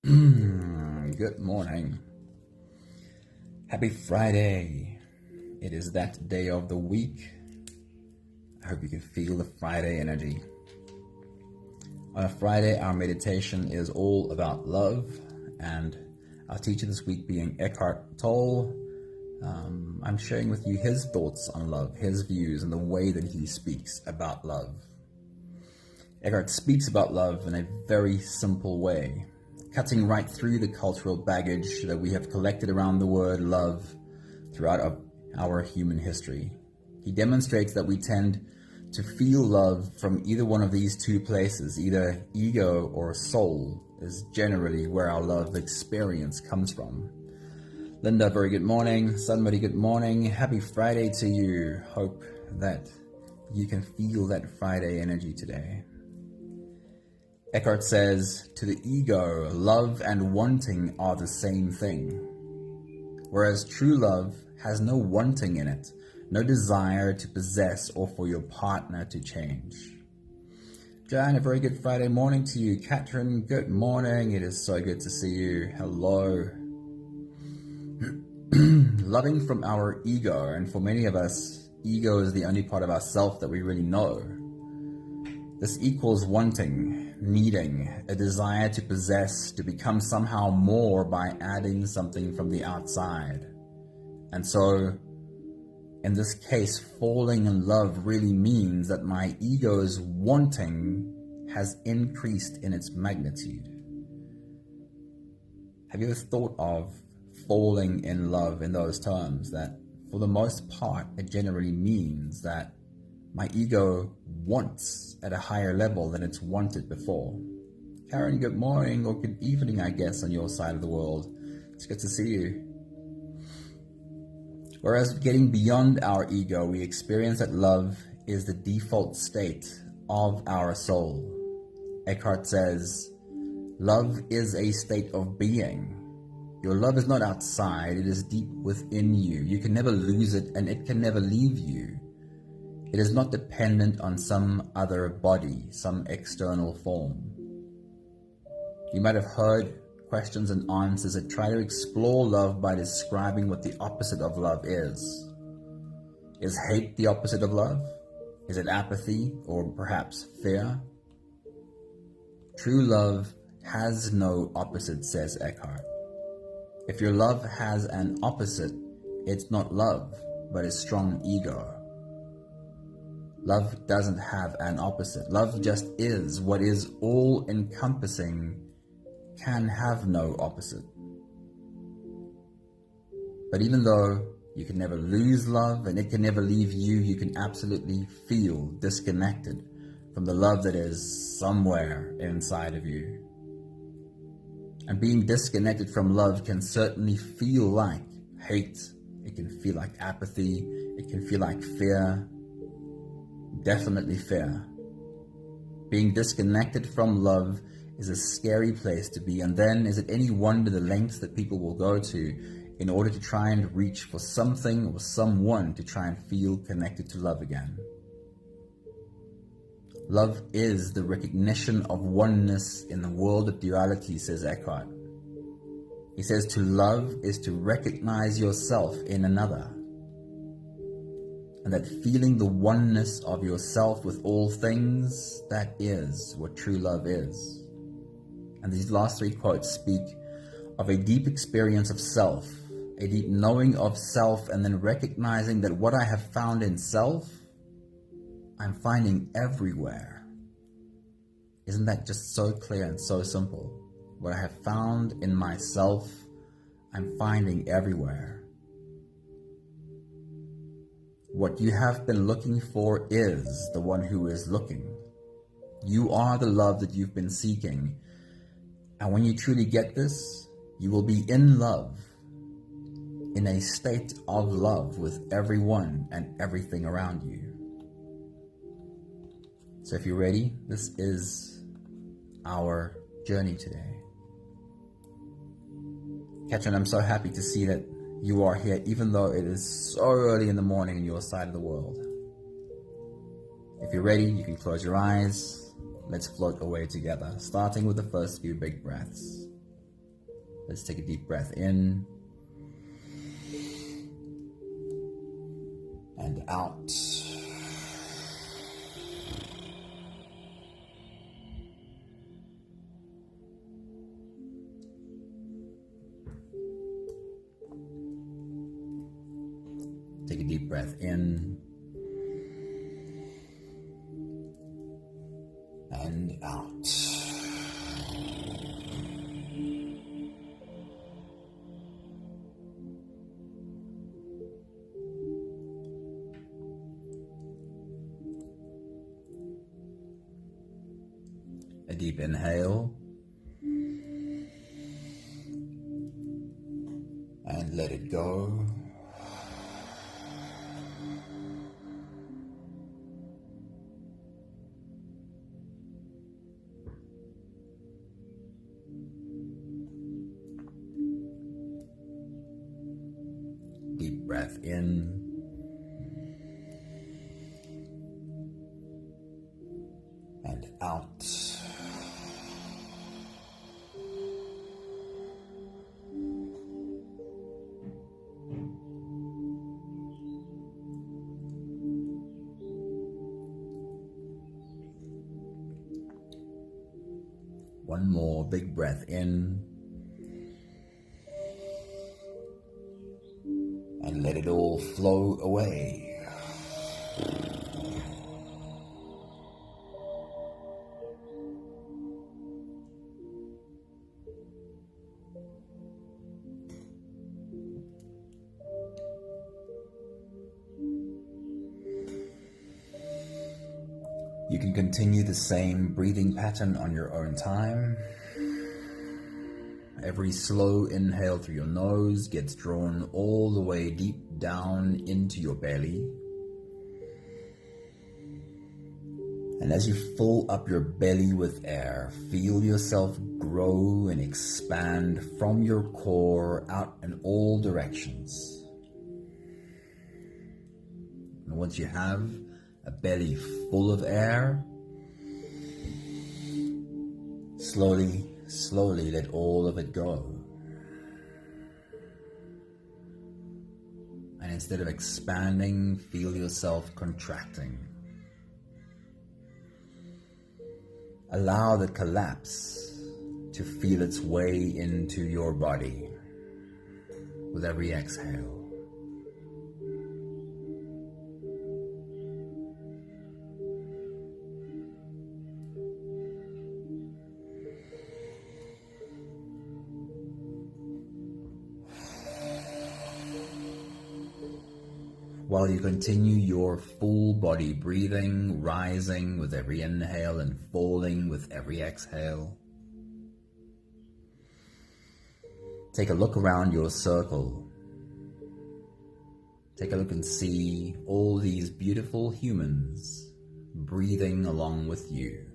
Good morning. Happy Friday. It is that day of the week. I hope you can feel the Friday energy. On a Friday, our meditation is all about love, and our teacher this week being Eckhart Tolle. I'm sharing with you his thoughts on love, his views, and the way that he speaks about love. Eckhart speaks about love in a very simple way, cutting right through the cultural baggage that we have collected around the word love throughout our human history. He demonstrates that we tend to feel love from either one of these two places, either ego or soul is generally where our love experience comes from. Linda, very good morning. Somebody, good morning. Happy Friday to you. Hope that you can feel that Friday energy today. Eckhart says, to the ego, love and wanting are the same thing, whereas true love has no wanting in it, no desire to possess or for your partner to change. Jan, a very good Friday morning to you. Catherine, good morning. It is so good to see you. Hello. Loving from our ego, and for many of us, ego is the only part of ourself that we really know. This equals wanting, needing, a desire to possess, to become somehow more by adding something from the outside. And so, in this case, falling in love really means that my ego's wanting has increased in its magnitude. Have you ever thought of falling in love in those terms? That for the most part, it generally means that my ego wants at a higher level than it's wanted before. Karen, good morning or good evening, I guess, on your side of the world. It's good to see you. Whereas getting beyond our ego, we experience that love is the default state of our soul. Eckhart says, love is a state of being. Your love is not outside, it is deep within you. You can never lose it, and it can never leave you. It is not dependent on some other body, some external form. You might have heard questions and answers that try to explore love by describing what the opposite of love is. Is hate the opposite of love? Is it apathy or perhaps fear? True love has no opposite, says Eckhart. If your love has an opposite, it's not love, but a strong ego. Love doesn't have an opposite. Love just is. What is all-encompassing can have no opposite. But even though you can never lose love and it can never leave you, you can absolutely feel disconnected from the love that is somewhere inside of you. And being disconnected from love can certainly feel like hate. It can feel like apathy. It can feel like fear. Definitely fear. Being disconnected from love is a scary place to be, and then is it any wonder the lengths that people will go to in order to try and reach for something or someone to try and feel connected to love again? Love is the recognition of oneness in the world of duality, says Eckhart. He says to love is to recognize yourself in another. And that feeling the oneness of yourself with all things, that is what true love is. And these last three quotes speak of a deep experience of self, a deep knowing of self, and then recognizing that what I have found in self, I'm finding everywhere. Isn't that just so clear and so simple? What I have found in myself, I'm finding everywhere. What you have been looking for is the one who is looking. You are the love that you've been seeking. And when you truly get this, you will be in love, in a state of love with everyone and everything around you. So if you're ready, this is our journey today. Catherine, I'm so happy to see that you are here, even though it is so early in the morning in your side of the world. If you're ready, you can close your eyes. Let's float away together, starting with the first few big breaths. Let's take a deep breath in and out. Take a deep breath in and out. A deep inhale and let it go. Deep breath in and out. One more big breath in and let it all flow away. You can continue the same breathing pattern on your own time. Every slow inhale through your nose gets drawn all the way deep down into your belly. And as you fill up your belly with air, feel yourself grow and expand from your core out in all directions. And once you have a belly full of air, slowly let all of it go. And instead of expanding, feel yourself contracting. Allow the collapse to feel its way into your body with every exhale. While you continue your full body breathing, rising with every inhale and falling with every exhale, take a look around your circle. Take a look and see all these beautiful humans breathing along with you.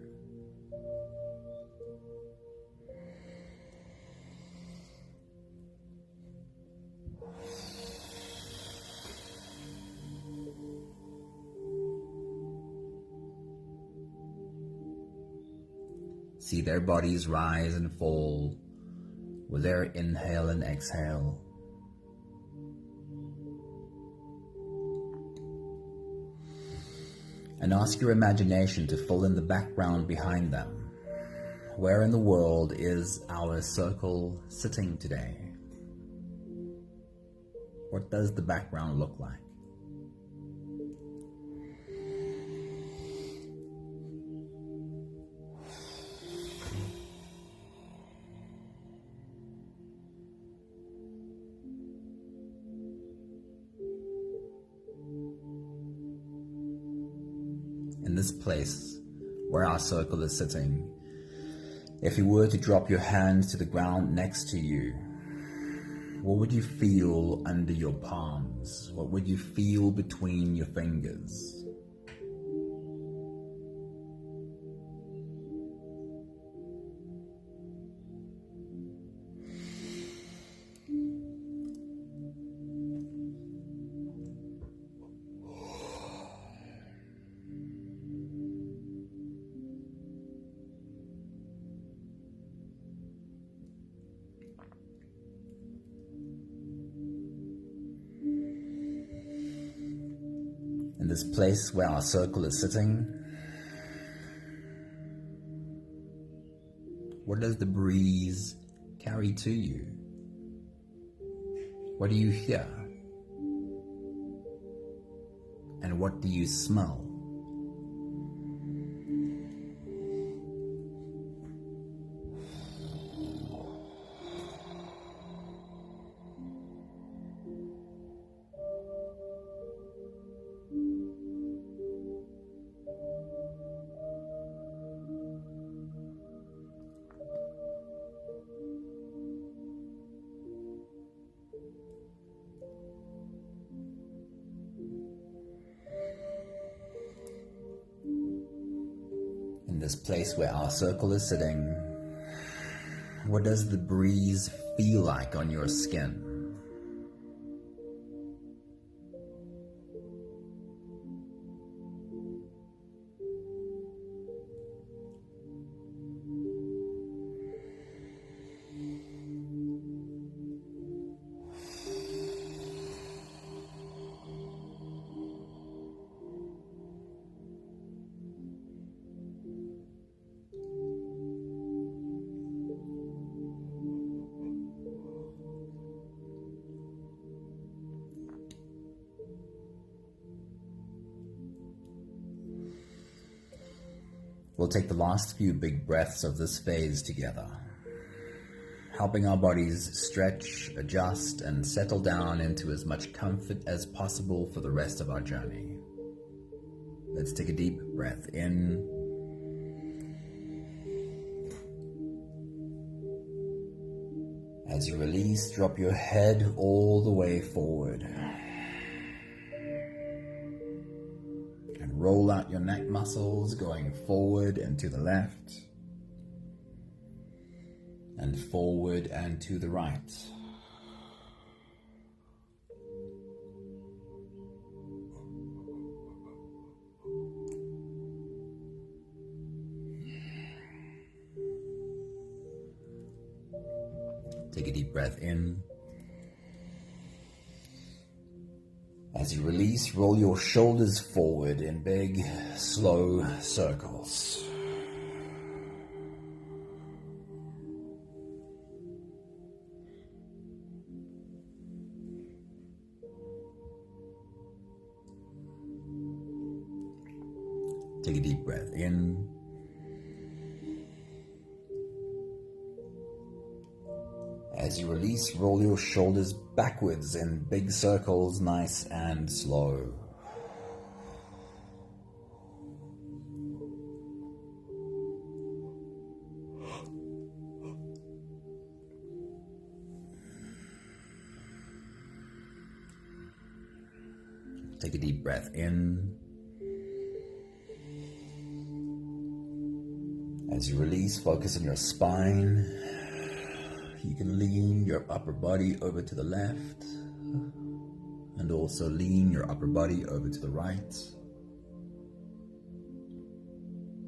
See their bodies rise and fall with their inhale and exhale. And ask your imagination to fill in the background behind them. Where in the world is our circle sitting today? What does the background look like? In this place where our circle is sitting, if you were to drop your hands to the ground next to you, what would you feel under your palms? What would you feel between your fingers? this place where our circle is sitting, what does the breeze carry to you? What do you hear? And what do you smell? In this place where our circle is sitting, what does the breeze feel like on your skin? We'll take the last few big breaths of this phase together, helping our bodies stretch, adjust, and settle down into as much comfort as possible for the rest of our journey. Let's take a deep breath in. As you release, drop your head all the way forward. Roll out your neck muscles, going forward and to the left, and forward and to the right. Take a deep breath in. As you release, roll your shoulders forward in big, slow circles. Take a deep breath in. As you release, roll your shoulders backwards in big circles, nice and slow. Take a deep breath in. As you release, focus on your spine. You can lean your upper body over to the left and also lean your upper body over to the right.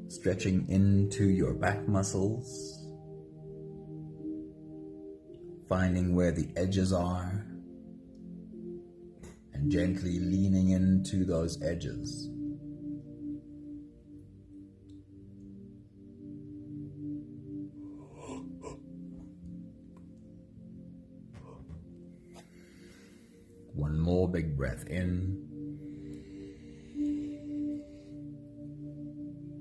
Stretching into your back muscles, finding where the edges are and gently leaning into those edges. One more big breath in.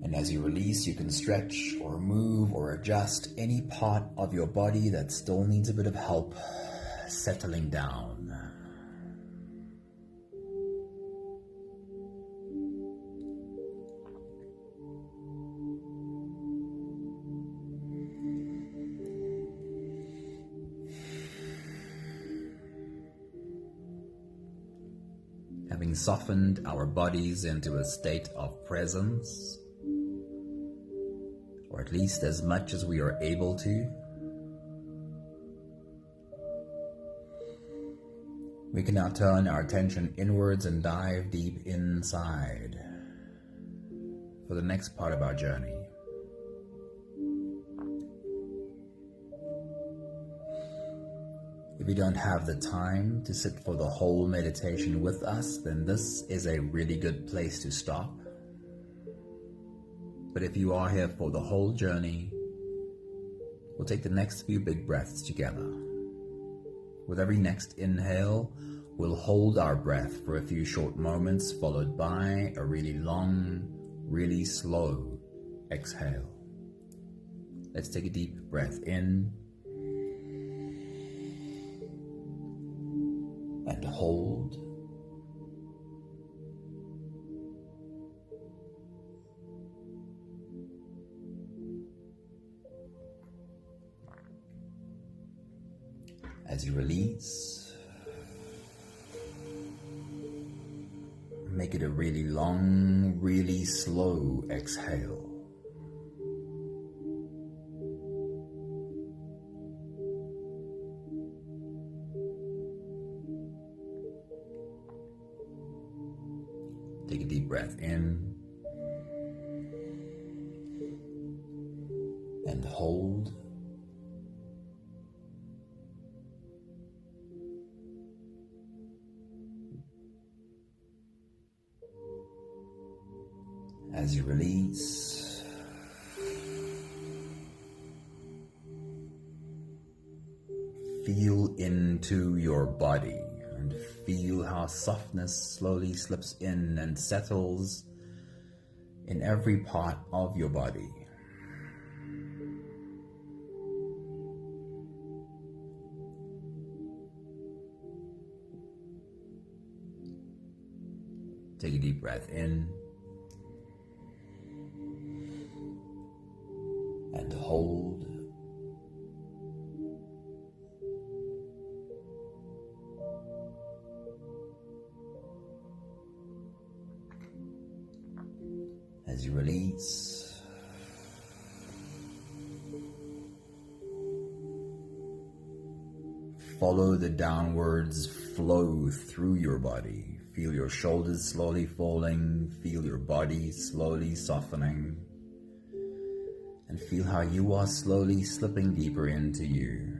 And as you release, you can stretch or move or adjust any part of your body that still needs a bit of help settling down. Having softened our bodies into a state of presence, or at least as much as we are able to, we can now turn our attention inwards and dive deep inside for the next part of our journey. If you don't have the time to sit for the whole meditation with us, then this is a really good place to stop. But if you are here for the whole journey, we'll take the next few big breaths together. With every next inhale, we'll hold our breath for a few short moments, followed by a really long, really slow exhale. Let's take a deep breath in and hold. As you release, make it a really long, really slow exhale. Take a deep breath in and hold. As you release, feel into your body and feel how softness slowly slips in and settles in every part of your body. Take a deep breath in and hold. As you release, follow the downwards flow through your body. Feel your shoulders slowly falling, feel your body slowly softening, and feel how you are slowly slipping deeper into you.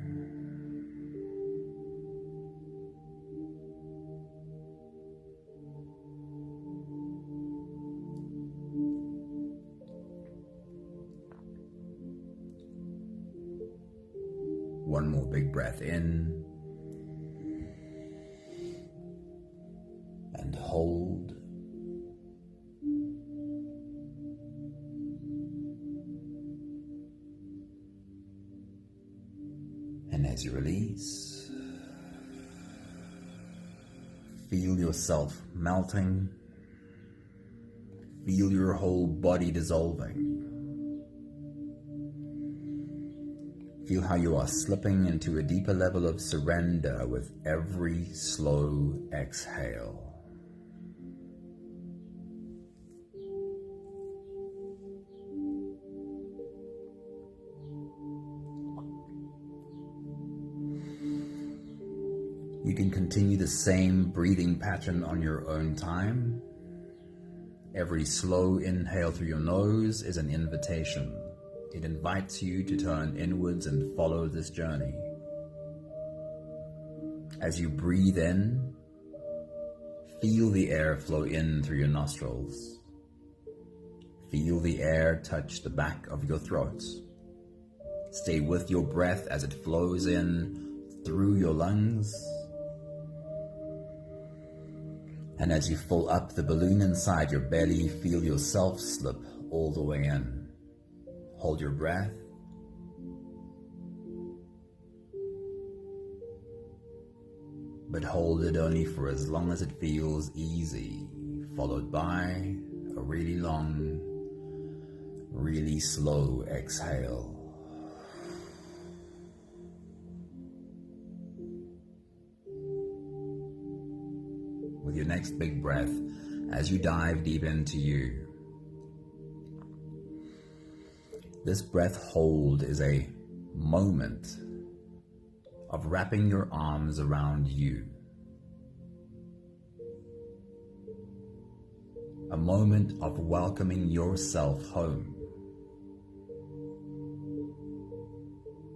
One more big breath in and hold. And as you release, feel yourself melting. Feel your whole body dissolving. Feel how you are slipping into a deeper level of surrender with every slow exhale. You can continue the same breathing pattern on your own time. Every slow inhale through your nose is an invitation. It invites you to turn inwards and follow this journey. As you breathe in, feel the air flow in through your nostrils. Feel the air touch the back of your throat. Stay with your breath as it flows in through your lungs. And as you fill up the balloon inside your belly, feel yourself slip all the way in. Hold your breath. But hold it only for as long as it feels easy, followed by a really long, really slow exhale. With your next big breath, as you dive deep into you, this breath hold is a moment of wrapping your arms around you. A moment of welcoming yourself home.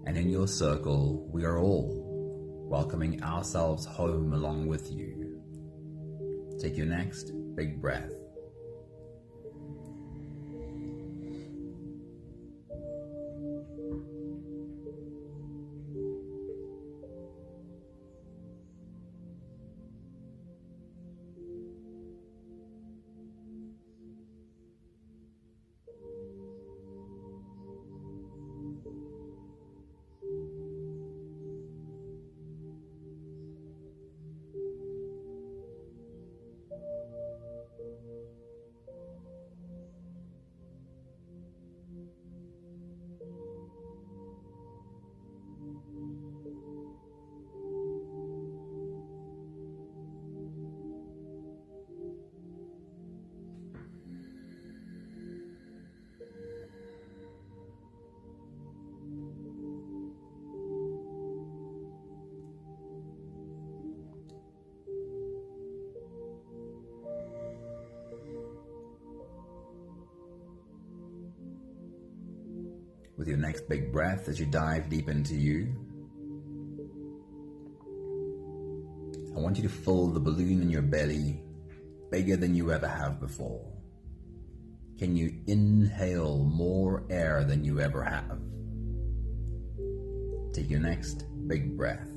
And in your circle, we are all welcoming ourselves home along with you. Take your next big breath. With your next big breath, as you dive deep into you, I want you to fill the balloon in your belly bigger than you ever have before. Can you inhale more air than you ever have? Take your next big breath.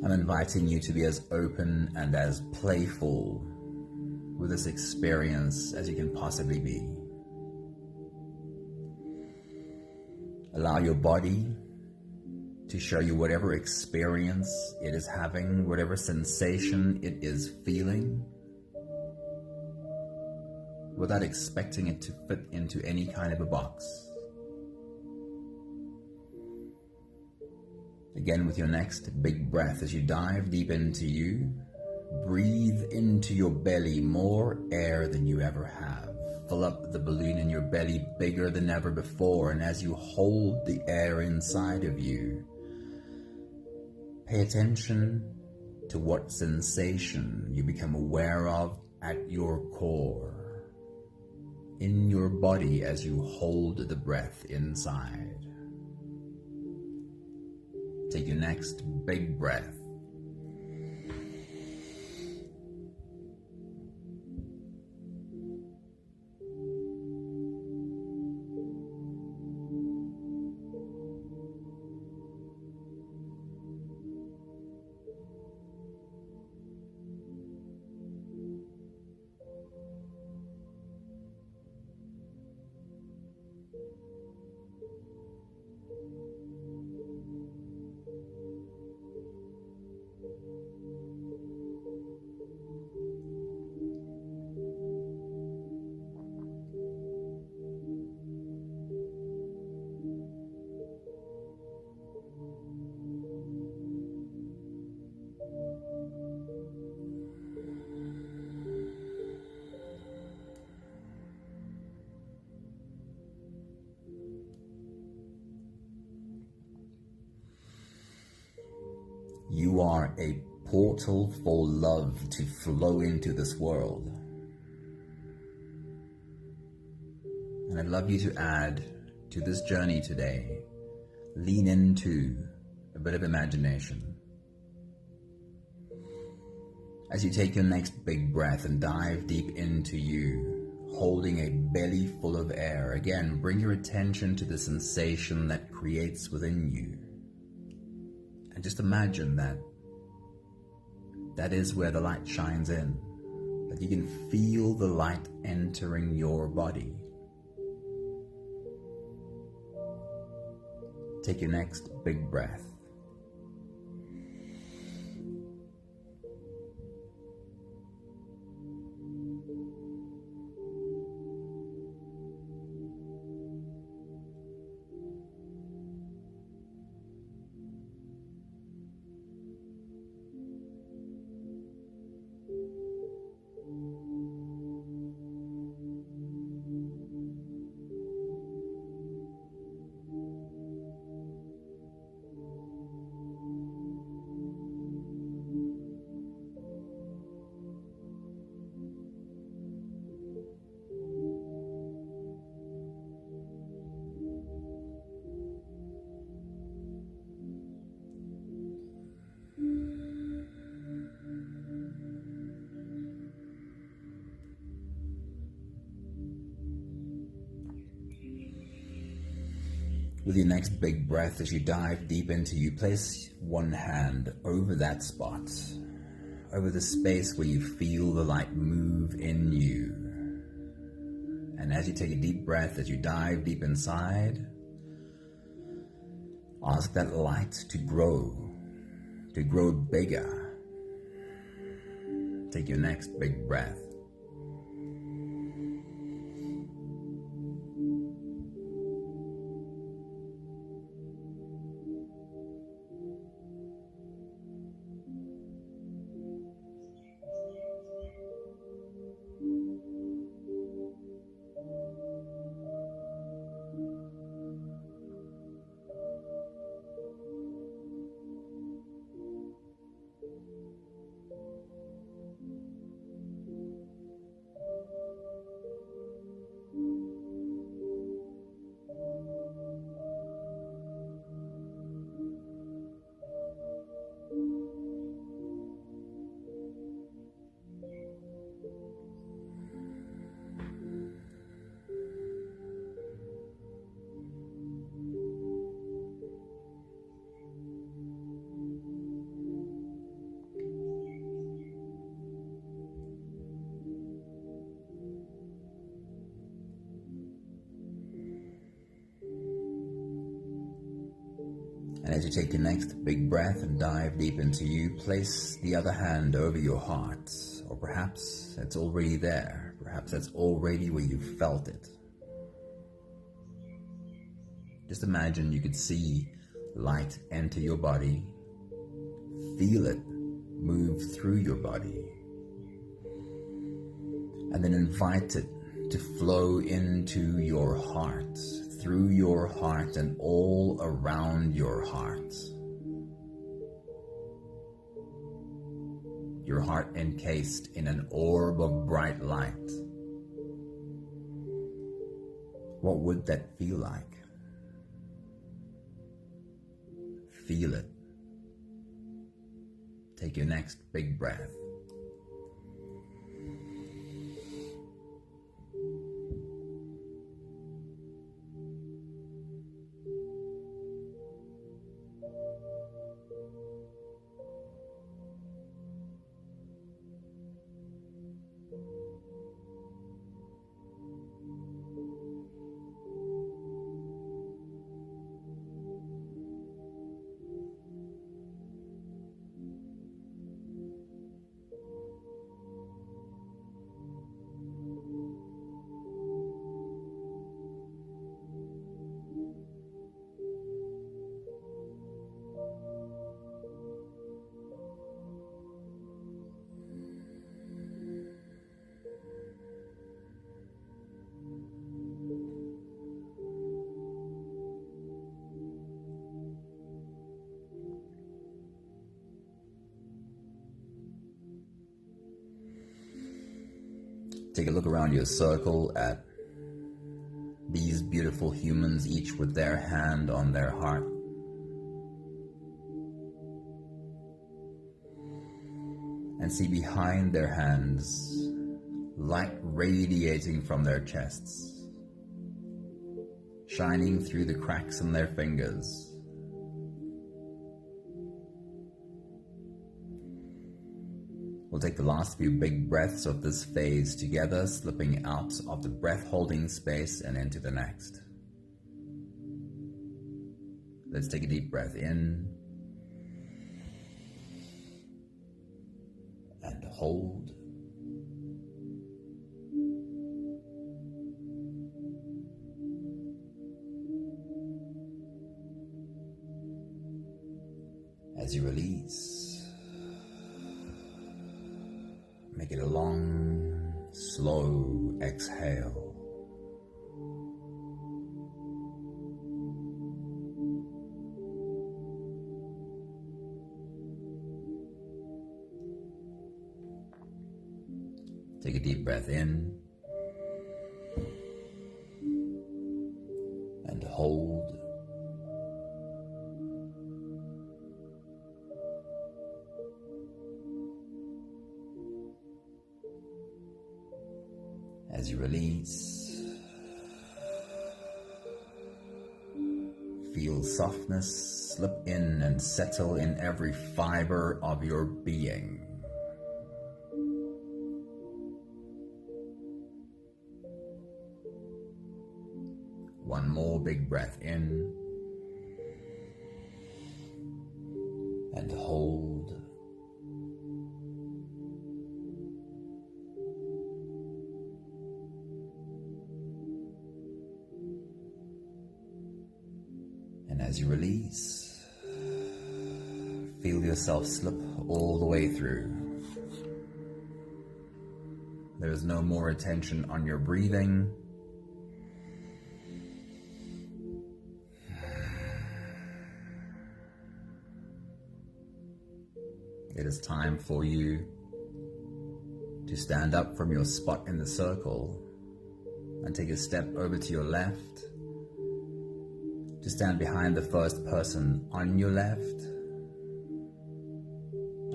I'm inviting you to be as open and as playful with this experience as you can possibly be. Allow your body to show you whatever experience it is having, whatever sensation it is feeling, without expecting it to fit into any kind of a box. Again, with your next big breath, as you dive deep into you, breathe into your belly more air than you ever have. Fill up the balloon in your belly bigger than ever before, and as you hold the air inside of you, pay attention to what sensation you become aware of at your core, in your body as you hold the breath inside. Take your next big breath. You are a portal for love to flow into this world. And I'd love you to add to this journey today, lean into a bit of imagination. As you take your next big breath and dive deep into you, holding a belly full of air, again, bring your attention to the sensation that creates within you. And just imagine that that is where the light shines in, that you can feel the light entering your body. Take your next big breath. With your next big breath, as you dive deep into you, place one hand over that spot, over the space where you feel the light move in you. And as you take a deep breath, as you dive deep inside, ask that light to grow bigger. Take your next big breath. And as you take your next big breath and dive deep into you, place the other hand over your heart. Or perhaps it's already there. Perhaps that's already where you felt it. Just imagine you could see light enter your body, feel it move through your body, and then invite it to flow into your heart, through your heart and all around your heart. Your heart encased in an orb of bright light. What would that feel like? Feel it. Take your next big breath. Take a look around your circle at these beautiful humans, each with their hand on their heart. And see behind their hands light radiating from their chests, shining through the cracks in their fingers. We'll take the last few big breaths of this phase together, slipping out of the breath-holding space and into the next. Let's take a deep breath in and hold. As you release, make it a long, slow exhale. Take a deep breath in and hold. As you release, feel softness slip in and settle in every fiber of your being. One more big breath in and hold. And as you release, feel yourself slip all the way through. There is no more attention on your breathing. It is time for you to stand up from your spot in the circle and take a step over to your left, to stand behind the first person on your left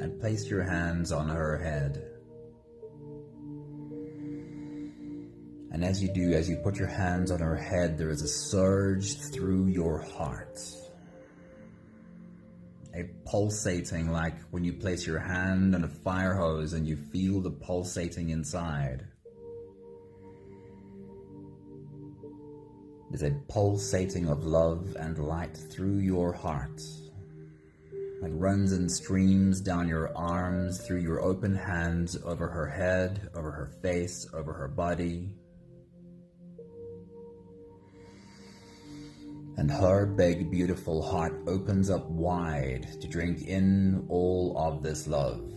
and place your hands on her head. And as you do, as you put your hands on her head, there is a surge through your heart. A pulsating, like when you place your hand on a fire hose and you feel the pulsating inside. There's a pulsating of love and light through your heart. It runs and streams down your arms, through your open hands, over her head, over her face, over her body. And her big, beautiful heart opens up wide to drink in all of this love.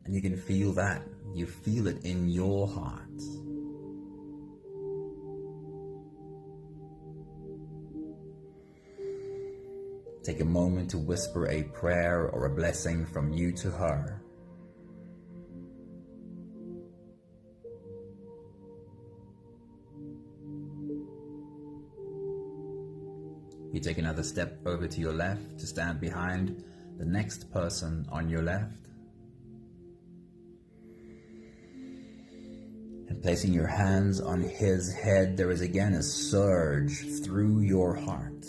And you can feel that. You feel it in your heart. Take a moment to whisper a prayer or a blessing from you to her. You take another step over to your left to stand behind the next person on your left. And placing your hands on his head, there is again a surge through your heart.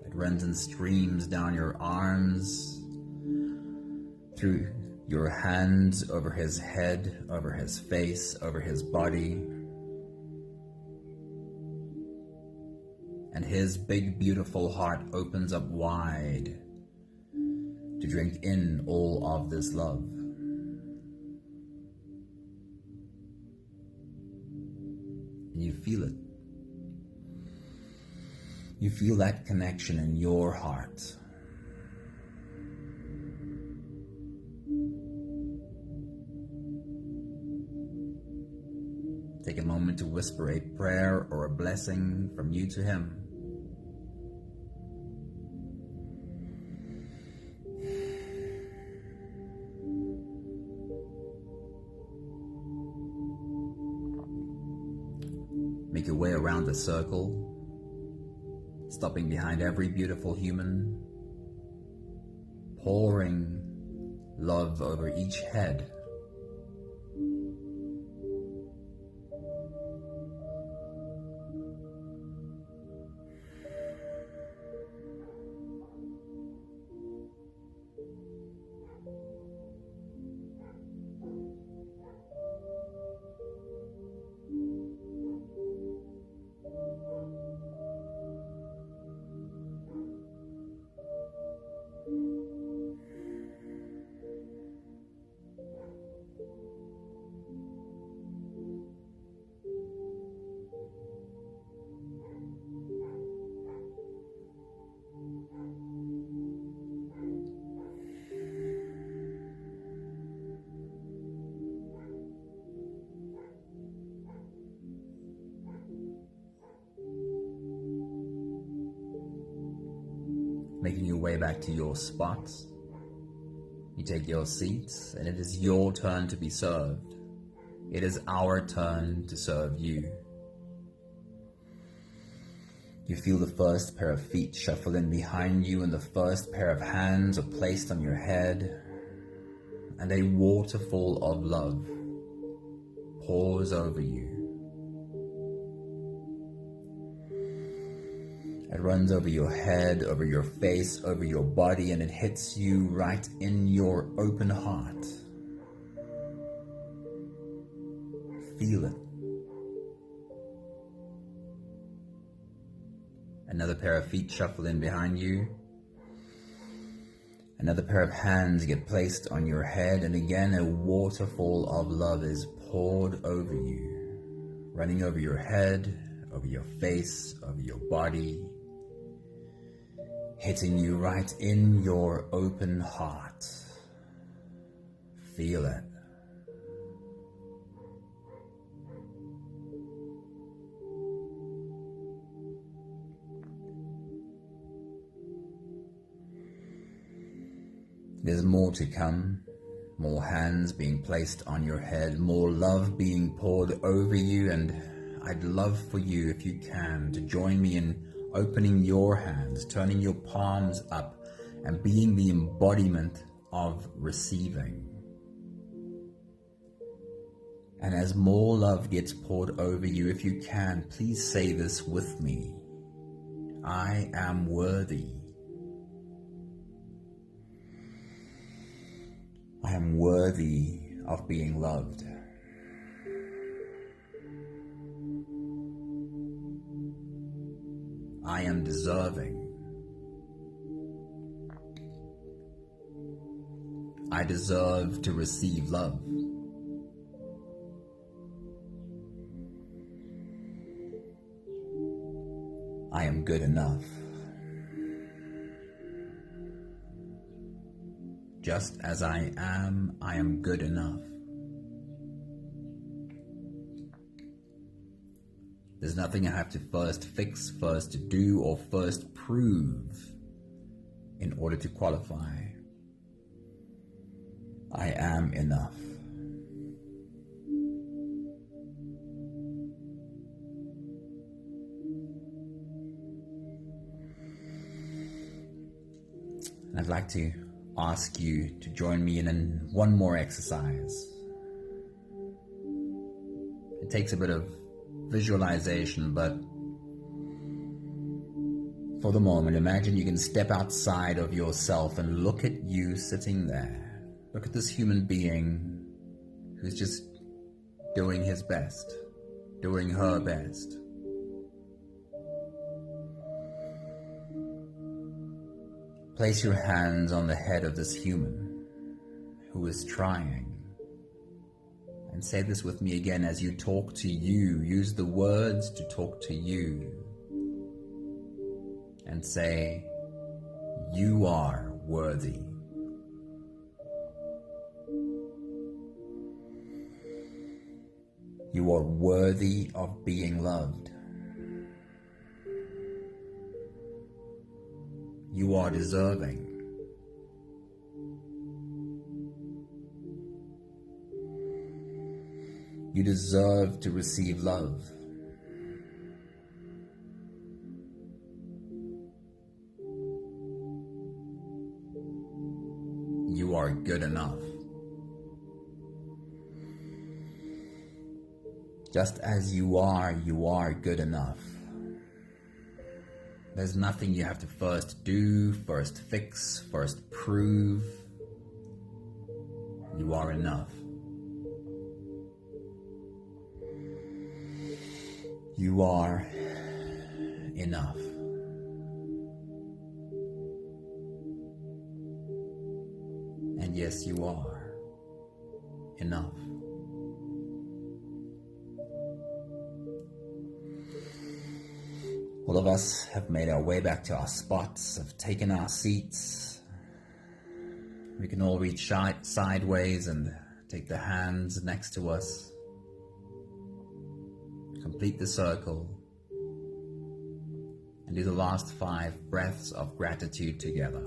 It runs and streams down your arms, through your hands, over his head, over his face, over his body. And his big, beautiful heart opens up wide to drink in all of this love. And you feel it. You feel that connection in your heart. Take a moment to whisper a prayer or a blessing from you to him. Make your way around the circle, stopping behind every beautiful human, pouring love over each head. making your way back to your spots. You take your seats, and it is your turn to be served. It is our turn to serve you. You feel the first pair of feet shuffle in behind you, and the first pair of hands are placed on your head, and a waterfall of love pours over you. It runs over your head, over your face, over your body, and it hits you right in your open heart. Feel it. Another pair of feet shuffle in behind you. Another pair of hands get placed on your head, and again a waterfall of love is poured over you, running over your head, over your face, over your body, hitting you right in your open heart. Feel it. There's more to come, more hands being placed on your head, more love being poured over you, and I'd love for you, if you can, to join me in opening your hands, turning your palms up, and being the embodiment of receiving. And as more love gets poured over you, if you can, please say this with me. I am worthy. I am worthy of being loved. I am deserving. I deserve to receive love. I am good enough. Just as I am good enough. There's nothing I have to first fix, first do, or first prove in order to qualify. I am enough. I'd like to ask you to join me in one more exercise. It takes a bit of visualization, but for the moment, imagine you can step outside of yourself and look at you sitting there. Look at this human being who's just doing his best, doing her best. Place your hands on the head of this human who is trying. And say this with me again as you talk to you. Use the words to talk to you. And say, you are worthy. You are worthy of being loved. You are deserving. You deserve to receive love. You are good enough. Just as you are good enough. There's nothing you have to first do, first fix, first prove. You are enough. You are enough. And yes, you are enough. All of us have made our way back to our spots, have taken our seats. We can all reach sideways and take the hands next to us. Complete the circle. and do the last 5 breaths of gratitude together.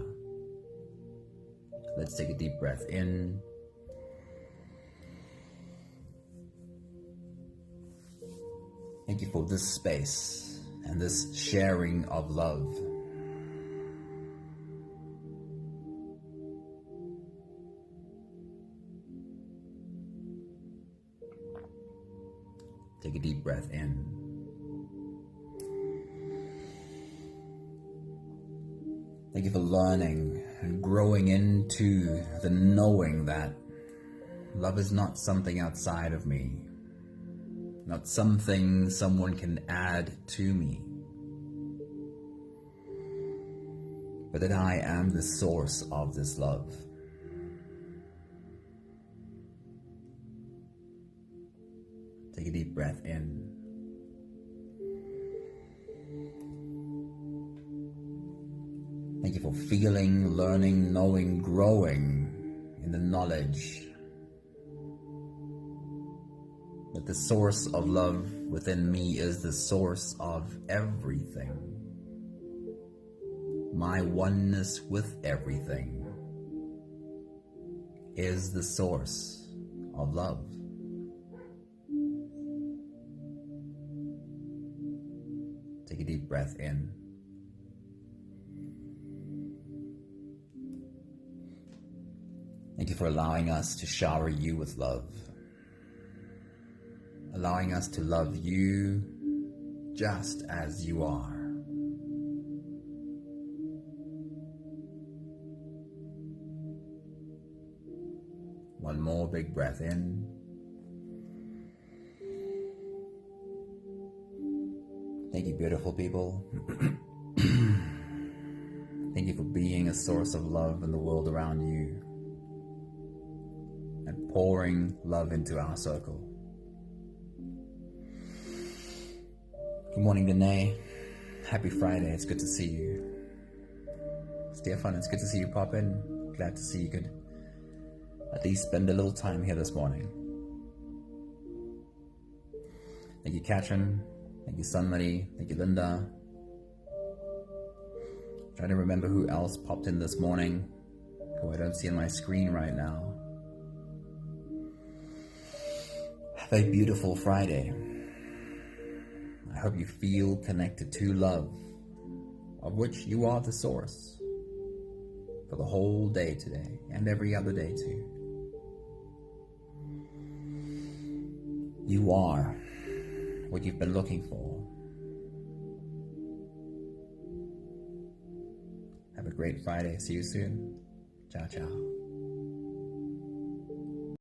Let's take a deep breath in. Thank you for this space and this sharing of love. Take a deep breath in. Thank you for learning and growing into the knowing that love is not something outside of me, not something someone can add to me, but that I am the source of this love. Take a deep breath in. Thank you for feeling, learning, knowing, growing in the knowledge that the source of love within me is the source of everything. My oneness with everything is the source of love. Take a deep breath in. Thank you for allowing us to shower you with love, allowing us to love you just as you are. One more big breath in. Thank you, beautiful people. Thank you for being a source of love in the world around you and pouring love into our circle. Good morning, Danae. Happy Friday. It's good to see you. Stefan, it's good to see you pop in. Glad to see you could at least spend a little time here this morning. Thank you, Katrin. Thank you, Sunmuddy. Thank you, Linda. Trying to remember who else popped in this morning, who I don't see on my screen right now. Have a beautiful Friday. I hope you feel connected to love, of which you are the source, for the whole day today and every other day too. You are what you've been looking for. Have a great Friday. See you soon. Ciao, ciao.